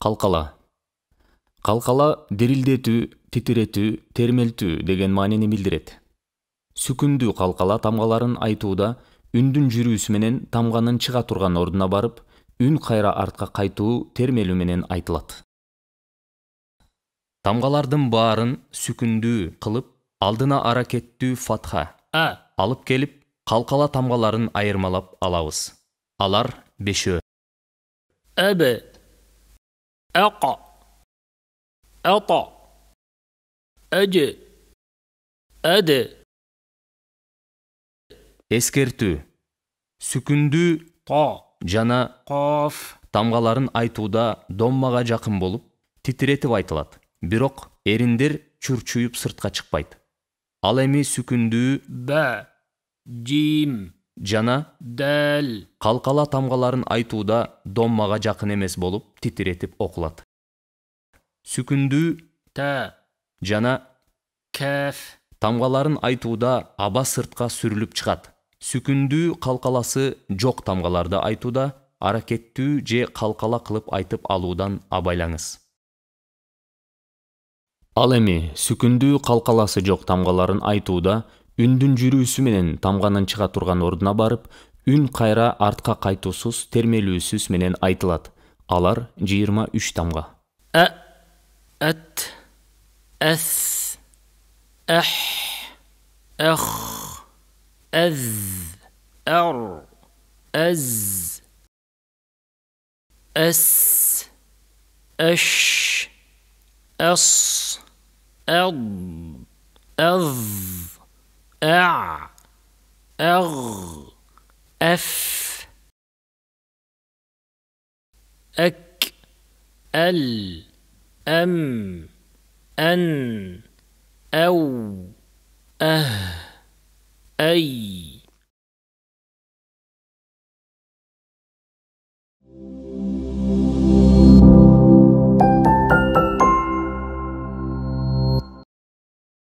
Калкала. Калкала дирилдетүү, титиретүү, термелтүү деген маанини билдирет. Сүкүндүү калкала тамгаларын айтууда үндүн жүрүүсү менен тамганын чыга турган ордуна барып, үн кайра артка кайтуу термелүү менен айтылат. Тамгалардын баарын сүкүндүү кылып, алдына аракеттүү фатха алып келип, калкала тамгаларын айырмалап алабыз. Алар бешөө. Әбі, әқа, әта, әже, әді. Эскертүү. Сүкүндүү Та, жана қаф. тамгаларын айтууда доммага жакын болуп, титиретип айтылат. Бирок эриндер чурчуюп сыртка чыкпайт. Ал эми сүкүндүү Бә, жим, жана дәл. калкала тамгаларын айтууда доммага жакын эмес болуп, титиретип окулат. Сүкүндүү Та, жана кәф. тамгаларын айтууда аба сыртка сүрүлүп чыгат. Сүкүндүү калкаласы жок тамгаларды айтууда аракеттүү же калкала кылып айтып алуудан абайлаңыз. Ал эми сүкүндүү калкаласы жок тамгаларын айтууда үндүн жүрүүсү менен тамганын чыга турган ордуна барып, үн кайра артка кайтуусуз термелүүсүз менен айтылат. Алар 23 тамга. Ә, әт, әс, әх, әх, әз, әр, әз, әс, әш, әс, әд, әз, ә, әғ, әф, әк, әл, әм, ән, әу, әh, әй.